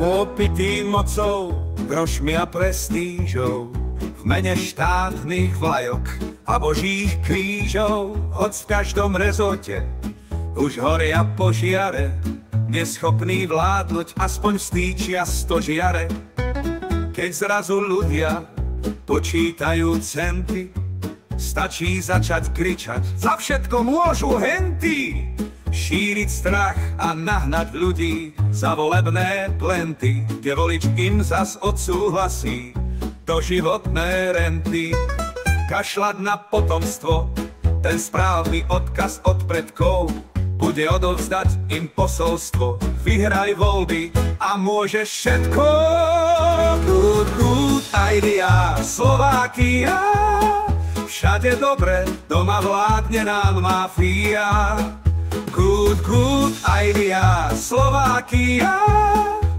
Opitý mocou, grošmi a prestížou, v mene štátnych vlajok a božích krížov, hoď v každom rezorte už horia požiare, neschopný vládnuť aspoň vstýčia stožiare. Keď zrazu ľudia počítajú centy, stačí začať kričať, za všetko môžu henty. Šíriť strach a nahnať ľudí za volebné plenty, kde volič im zas odsúhlasí doživotné renty. Kašľať na potomstvo, ten správny odkaz od predkov, bude odovzdať im posolstvo: vyhraj voľby a môžeš všetko. Good, good idea, Slovákia. Všade dobre, doma vládne nám mafia. Good, good idea, Slovákia.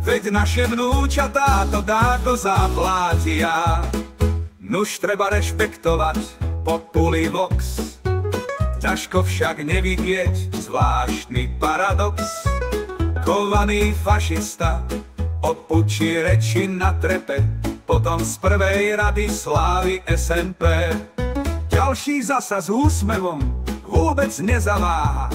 Veď naše vnúčatá to dáko zaplatia. Nuž treba rešpektovať populi vox, ťažko však nevidieť zvláštny paradox. Kovaný fašista odpučí reči na trepe, potom z prvej rady slávy SMP. Ďalší zasa s úsmevom vôbec nezaváha,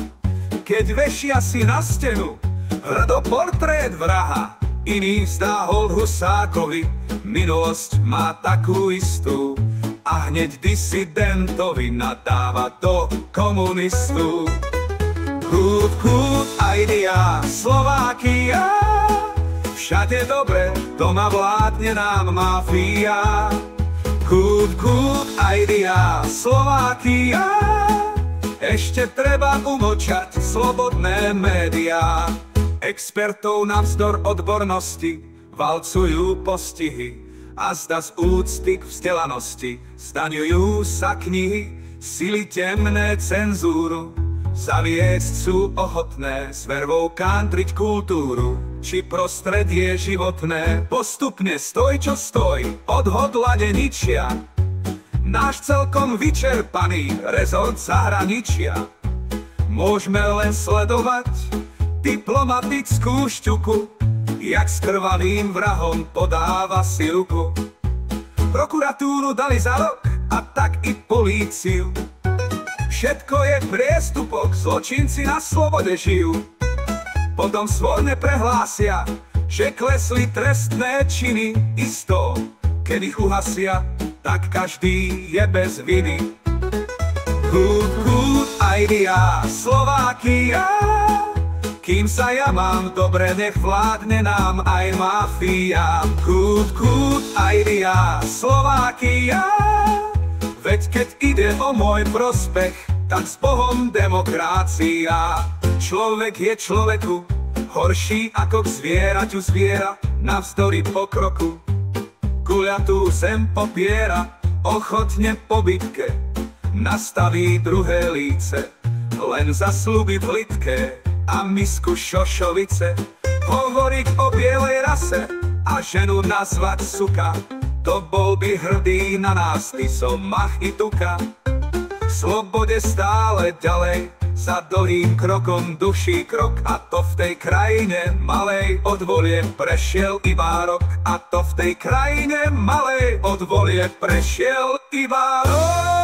keď vešia si na stenu hrdo portrét vraha. Iný vzdá hold Husákovi, minulosť má takú istú, a hneď disidentovi nadáva do komunistu. Good, good idea, Slovákia. Všade dobre, doma vládne nám mafia. Good, good idea, Slovákia. Ešte treba umlčať slobodné médiá. Expertov navzdor odbornosti valcujú postihy, a zda z úcty k vzdelanosti zdaňujú sa knihy. Sily temné cenzúru zaviesť sú ochotné, s vervou kantriť kultúru či prostredie životné. Postupne stoj čo stoj, odhodlane ničia náš celkom vyčerpaný rezort zahraničia. Môžeme len sledovať diplomatickú šťuku, jak s krvavým vrahom podáva si ruku. Prokuratúru dali za rok a tak i políciu. Všetko je priestupok, zločinci na slobode žijú. Potom svorne prehlásia, že klesli trestné činy. Isto, keď ich uhasia, tak každý je bez viny. Good, good idea, Slovákia. Kým sa ja mám dobre, nech vládne nám aj mafia. Good, good idea, Slovákia. Veď keď ide o môj prospech, tak s Bohom demokrácia. Človek je človeku horší ako k zvieraťu zviera, navzdory pokroku. Guľatú zem popiera, ochotne po bitke nastaví druhé líce, len za sľuby plitké a misku šošovice. Hovoriť o bielej rase a ženu nazvať suka, to bol by hrdý na nás, ty som mach i tuka. V slobode stále ďalej, za dlhým krokom duší krok, a to v tej krajine malej od volieb prešiel iba rok. A to v tej krajine malej od volieb prešiel iba rok.